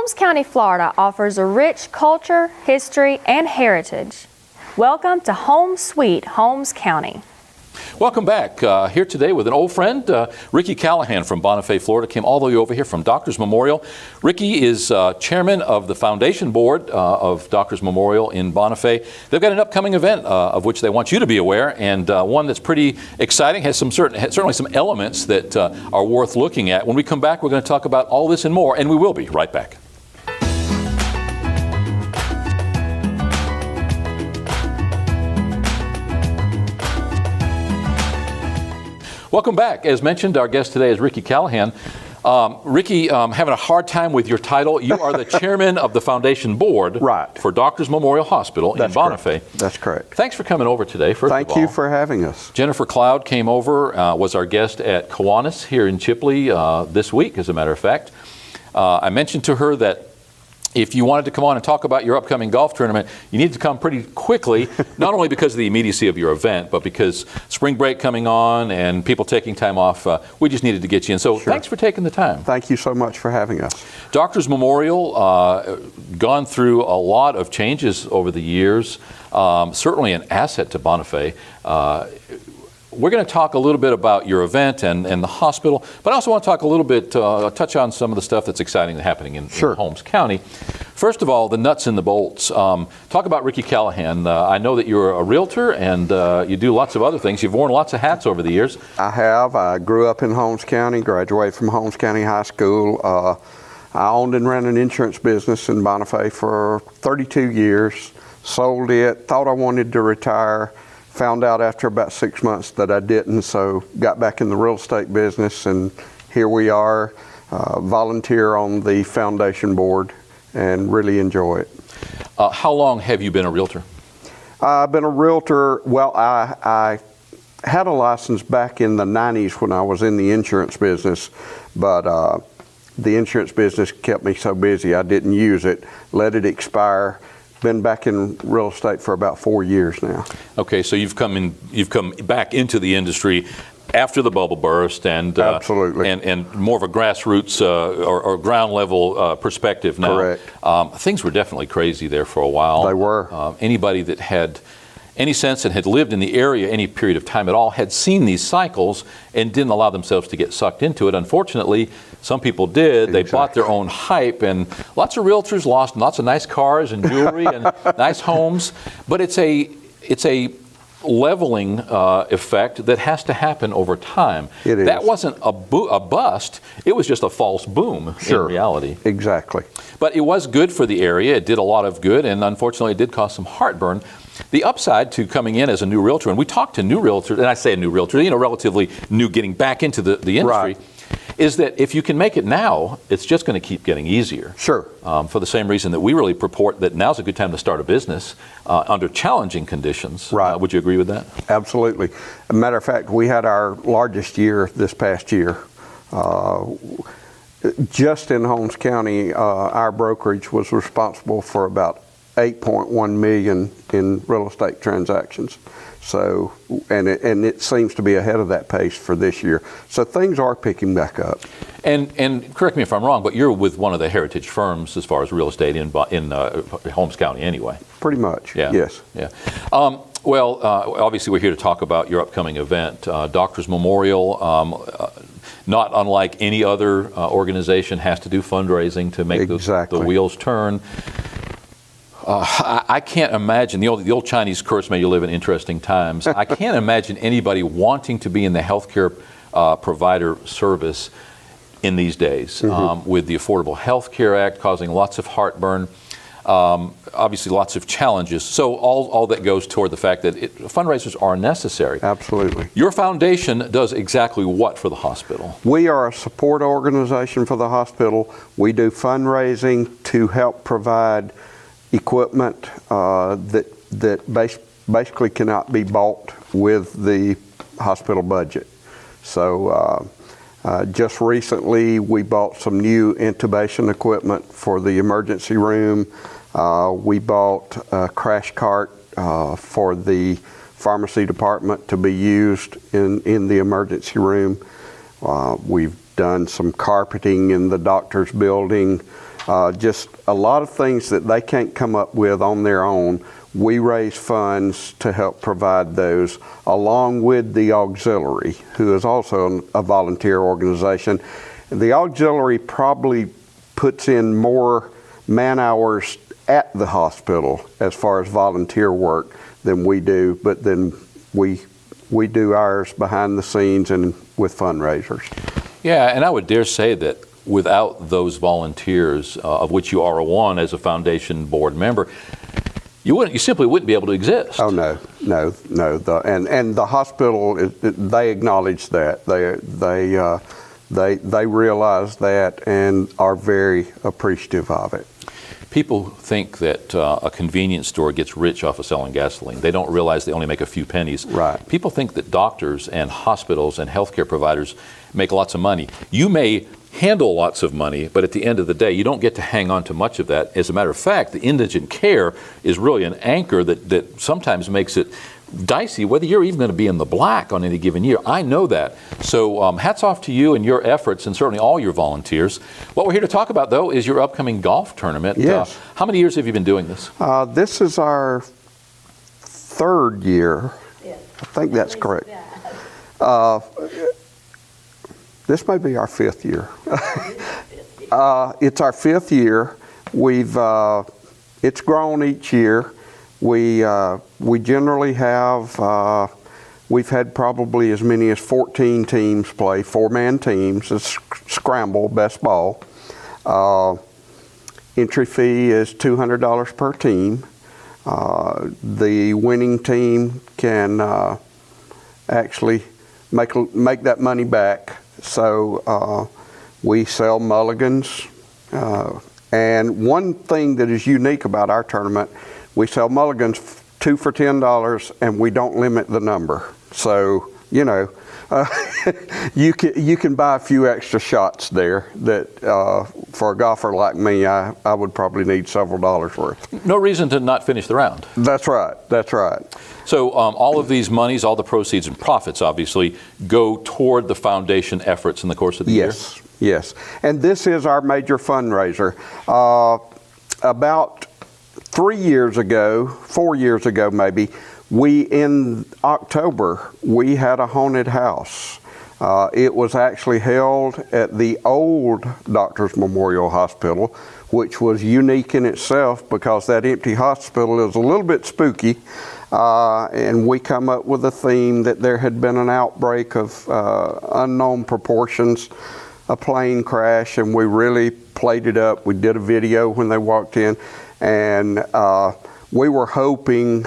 Holmes County, Florida offers a rich culture, history, and heritage. Welcome to Home Sweet Holmes County. Welcome back. Here today with an old friend, Ricky Callahan from Bonifay, Florida, came all the way over here from Doctors Memorial. Ricky is chairman of the foundation board of Doctors Memorial in Bonifay. They've got an upcoming event of which they want you to be aware, and one that's pretty exciting, has certainly some elements that are worth looking at. When we come back, we're going to talk about all this and more, and we will be right back. Welcome back. As mentioned, our guest today is Ricky Callahan. Ricky, having a hard time with your title. You are the chairman of the foundation board for Doctors Memorial Hospital in Bonifay. That's correct. Thanks for coming over today, first of all. Thank you for having us. Jennifer Cloud came over, was our guest at Kiwanis here in Chipley this week, as a matter of fact. I mentioned to her that if you wanted to come on and talk about your upcoming golf tournament, you need to come pretty quickly, not only because of the immediacy of your event, but because spring break coming on and people taking time off, we just needed to get you in. So thanks for taking the time. Thank you so much for having us. Doctors Memorial, gone through a lot of changes over the years, certainly an asset to Bonifay. We're going to talk a little bit about your event and the hospital, but I also want to talk a little bit, touch on some of the stuff that's exciting happening in Holmes County. First of all, the nuts and the bolts. Talk about Ricky Callahan. I know that you're a realtor and you do lots of other things. You've worn lots of hats over the years. I have. I grew up in Holmes County, graduated from Holmes County High School. I owned and ran an insurance business in Bonifay for 32 years, sold it, thought I wanted to retire. Found out after about 6 months that I didn't, so got back in the real estate business, and here we are, volunteer on the foundation board, and really enjoy it. How long have you been a realtor? I've been a realtor, well, I had a license back in the 90s when I was in the insurance business, but the insurance business kept me so busy I didn't use it, let it expire. Been back in real estate for about 4 years now. Okay, so you've come back into the industry after the bubble burst, and absolutely, and more of a grassroots or ground level perspective now. Correct. Things were definitely crazy there for a while. They were. Anybody that had any sense and had lived in the area any period of time at all had seen these cycles and didn't allow themselves to get sucked into it. Unfortunately, some people did. They bought their own hype, and lots of realtors lost lots of nice cars and jewelry and nice homes. But it's a leveling effect that has to happen over time. It is. That wasn't a bust. It was just a false boom in reality. Exactly. But it was good for the area. It did a lot of good, and unfortunately it did cause some heartburn. The upside to coming in as a new realtor, and we talked to new realtors, and I say a new realtor, relatively new, getting back into the industry, is that if you can make it now, it's just going to keep getting easier. Sure. For the same reason that we really purport that now's a good time to start a business under challenging conditions. Right. Would you agree with that? Absolutely. As a matter of fact, we had our largest year this past year. Just in Holmes County, our brokerage was responsible for about 8.1 million in real estate transactions. So, and it seems to be ahead of that pace for this year. So things are picking back up. And correct me if I'm wrong, but you're with one of the heritage firms as far as real estate in Holmes County anyway. Pretty much, yeah. Yes. Yeah. Well, obviously we're here to talk about your upcoming event, Doctors Memorial. Not unlike any other organization, has to do fundraising to make the wheels turn. I can't imagine, the old Chinese curse, may you live in interesting times. I can't imagine anybody wanting to be in the healthcare provider service in these days, with the Affordable Health Care Act causing lots of heartburn, obviously lots of challenges. So all that goes toward the fact that fundraisers are necessary. Absolutely. Your foundation does exactly what for the hospital? We are a support organization for the hospital. We do fundraising to help provide equipment that basically cannot be bought with the hospital budget. So just recently we bought some new intubation equipment for the emergency room. We bought a crash cart for the pharmacy department to be used in the emergency room. We've done some carpeting in the doctor's building, just a lot of things that they can't come up with on their own. We raise funds to help provide those, along with the auxiliary, who is also a volunteer organization. The auxiliary probably puts in more man hours at the hospital as far as volunteer work than we do, but then we do ours behind the scenes and with fundraisers. Yeah, and I would dare say that without those volunteers, of which you are one as a foundation board member, you simply wouldn't be able to exist. Oh no. And the hospital, they acknowledge that. They realize that and are very appreciative of it. People think that a convenience store gets rich off of selling gasoline. They don't realize they only make a few pennies. Right. People think that doctors and hospitals and healthcare providers make lots of money. You may handle lots of money, but at the end of the day, you don't get to hang on to much of that. As a matter of fact, the indigent care is really an anchor that sometimes makes it dicey whether you're even going to be in the black on any given year. I know that. So hats off to you and your efforts, and certainly all your volunteers. What we're here to talk about, though, is your upcoming golf tournament. Yes. How many years have you been doing this? This is our third year. Yeah. I think that's correct. This may be our fifth year. It's our fifth year. It's grown each year. We generally have, we've had probably as many as 14 teams play, 4-man teams. It's scramble, best ball. Entry fee is $200 per team. The winning team can actually make that money back. So we sell mulligans. And one thing that is unique about our tournament, we sell mulligans 2 for $10, and we don't limit the number. So, you know, you can buy a few extra shots there that for a golfer like me, I would probably need several dollars worth. No reason to not finish the round. That's right. That's right. So all of these monies, all the proceeds and profits, obviously, go toward the foundation efforts in the course of the year? Yes. And this is our major fundraiser. About 4 years ago maybe, in October, we had a haunted house. It was actually held at the old Doctors Memorial Hospital, which was unique in itself because that empty hospital is a little bit spooky. And we come up with a theme that there had been an outbreak of unknown proportions, a plane crash, and we really played it up. We did a video when they walked in, and we were hoping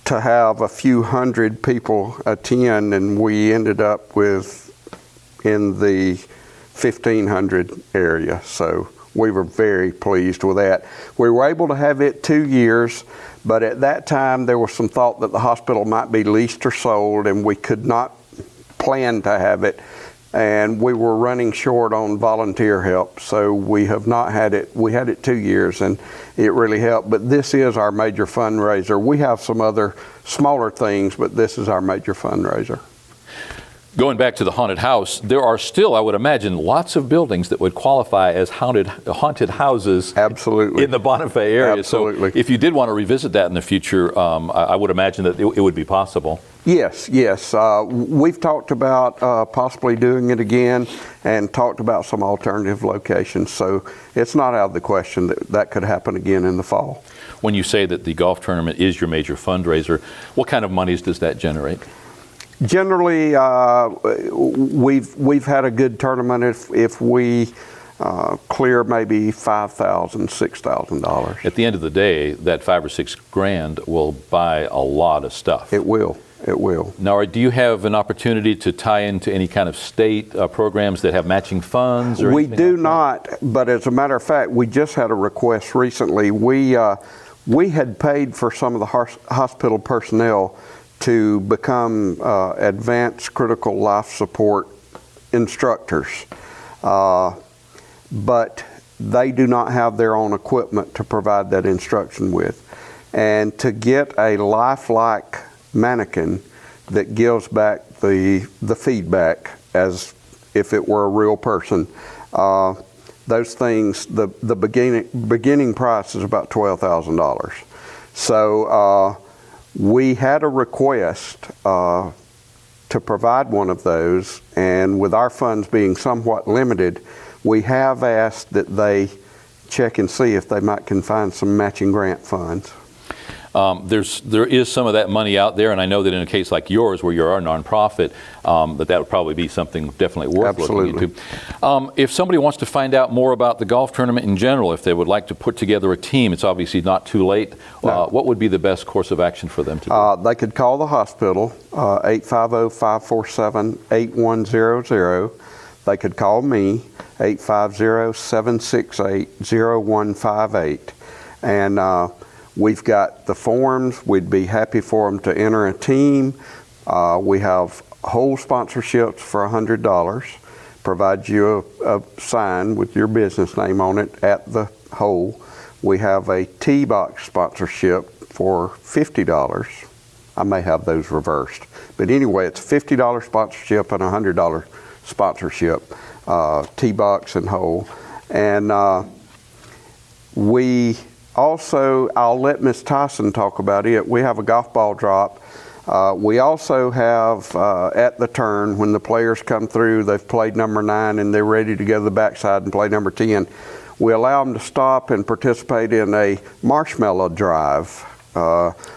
to have a few hundred people attend, and we ended up with in the 1,500 area. So we were very pleased with that. We were able to have it 2 years, but at that time there was some thought that the hospital might be leased or sold, and we could not plan to have it. And we were running short on volunteer help, so we have not had it. We had it 2 years, and it really helped. But this is our major fundraiser. We have some other smaller things, but this is our major fundraiser. Going back to the haunted house, there are still, I would imagine, lots of buildings that would qualify as haunted houses. Absolutely. In the Bonifay area. Absolutely. So if you did want to revisit that in the future, I would imagine that it would be possible. Yes. We've talked about possibly doing it again and talked about some alternative locations. So it's not out of the question that could happen again in the fall. When you say that the golf tournament is your major fundraiser, what kind of monies does that generate? Generally, we've had a good tournament if we clear maybe $5,000, $6,000. At the end of the day, that $5 or $6 grand will buy a lot of stuff. It will. Now, do you have an opportunity to tie into any kind of state programs that have matching funds? Or we do not, but as a matter of fact, we just had a request recently. We had paid for some of the hospital personnel to become advanced critical life support instructors. But they do not have their own equipment to provide that instruction with. And to get a lifelike mannequin that gives back the feedback as if it were a real person. Those things, the beginning price is about $12,000. So we had a request to provide one of those, and with our funds being somewhat limited, we have asked that they check and see if they can find some matching grant funds. There is some of that money out there, and I know that in a case like yours, where you're a nonprofit, that would probably be something definitely worth looking into. If somebody wants to find out more about the golf tournament in general, if they would like to put together a team, it's obviously not too late. No. What would be the best course of action for them to do? They could call the hospital, 850-547-8100. They could call me, 850-768-0158. And we've got the forms. We'd be happy for them to enter a team. We have whole sponsorships for $100. Provide you a sign with your business name on it at the hole. We have a tee box sponsorship for $50. I may have those reversed. But anyway, it's a $50 sponsorship and a $100 sponsorship, tee box and hole. And we also, I'll let Ms. Tyson talk about it. We have a golf ball drop. We also have at the turn, when the players come through, they've played number 9 and they're ready to go to the backside and play number 10. We allow them to stop and participate in a marshmallow drive.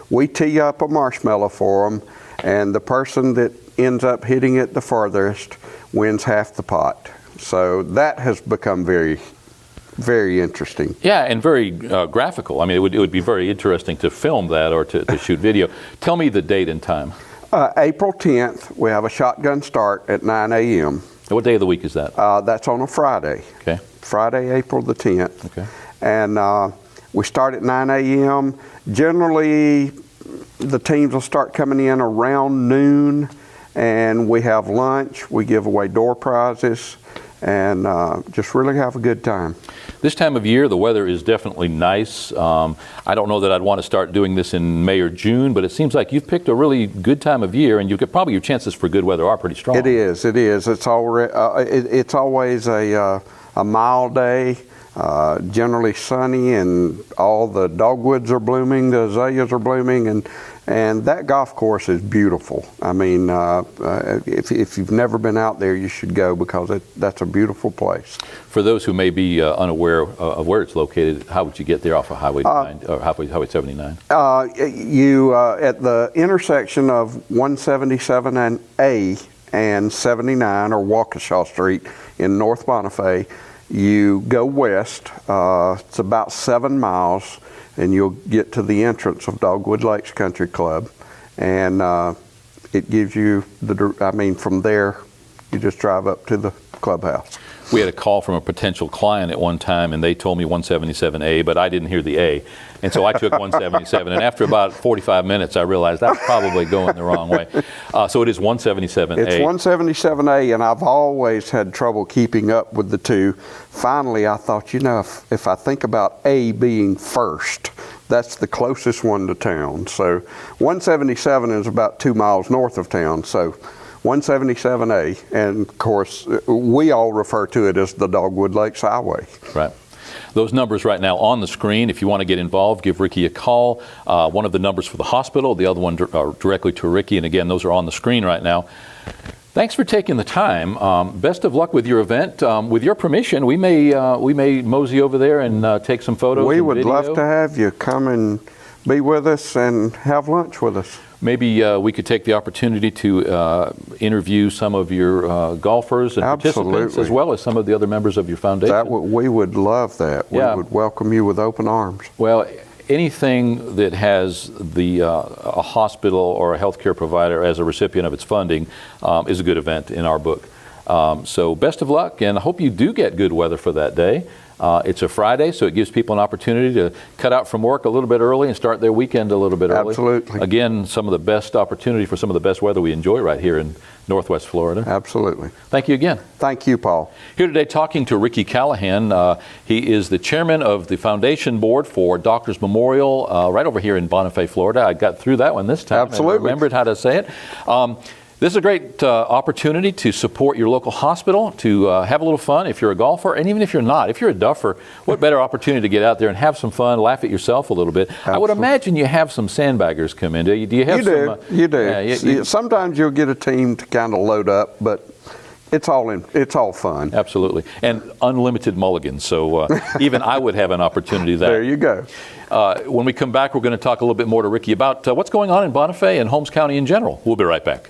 We tee up a marshmallow for them, and the person that ends up hitting it the farthest wins half the pot. So that has become very interesting. Yeah, and very graphical. I mean, it would be very interesting to film that or to shoot video. Tell me the date and time. April 10th, we have a shotgun start at 9 a.m. What day of the week is that? That's on a Friday. Okay. Friday, April the 10th. Okay. And we start at 9 a.m. Generally, the teams will start coming in around noon, and we have lunch. We give away door prizes, and just really have a good time. This time of year, the weather is definitely nice. I don't know that I'd want to start doing this in May or June, but it seems like you've picked a really good time of year, and probably your chances for good weather are pretty strong. It is. It's always a mild day, generally sunny, and all the dogwoods are blooming, the azaleas are blooming, and that golf course is beautiful. I mean, if you've never been out there, you should go, because that's a beautiful place. For those who may be unaware of where it's located, how would you get there off of Highway 9 or Highway 79? You at the intersection of 177A and 79, or Waukesha Street in North Bonifay, you go west. It's about 7 miles. And you'll get to the entrance of Dogwood Lakes Country Club, and it gives you from there, you just drive up to the clubhouse. We had a call from a potential client at one time, and they told me 177A, but I didn't hear the A. And so I took 177, and after about 45 minutes, I realized I was probably going the wrong way. So it is 177A. It's 177A, and I've always had trouble keeping up with the two. Finally, I thought, if I think about A being first, that's the closest one to town. So 177 is about 2 miles north of town. So 177A, and of course, we all refer to it as the Dogwood Lakes Highway. Right. Those numbers right now on the screen. If you want to get involved, give Ricky a call. One of the numbers for the hospital, the other one directly to Ricky, and again, those are on the screen right now. Thanks for taking the time. Best of luck with your event. With your permission, we may mosey over there and take some photos. We would love to have you come and be with us and have lunch with us. Maybe we could take the opportunity to interview some of your golfers and participants, as well as some of the other members of your foundation. We would love that. Yeah. We would welcome you with open arms. Well, anything that has a hospital or a healthcare provider as a recipient of its funding is a good event in our book. So best of luck, and I hope you do get good weather for that day. It's a Friday, so it gives people an opportunity to cut out from work a little bit early and start their weekend a little bit early. Absolutely. Again, some of the best opportunity for some of the best weather we enjoy right here in Northwest Florida. Absolutely. Thank you again. Thank you, Paul. Here today talking to Ricky Callahan. He is the chairman of the foundation board for Doctors Memorial right over here in Bonifay, Florida. I got through that one this time. Absolutely. I remembered how to say it. This is a great opportunity to support your local hospital, to have a little fun if you're a golfer, and even if you're not. If you're a duffer, what better opportunity to get out there and have some fun, laugh at yourself a little bit. Absolutely. I would imagine you have some sandbaggers come in. Do you have some? You do. Sometimes you'll get a team to kind of load up, but it's all fun. Absolutely. And unlimited mulligans, so even I would have an opportunity there. There you go. When we come back, we're going to talk a little bit more to Ricky about what's going on in Bonifay and Holmes County in general. We'll be right back.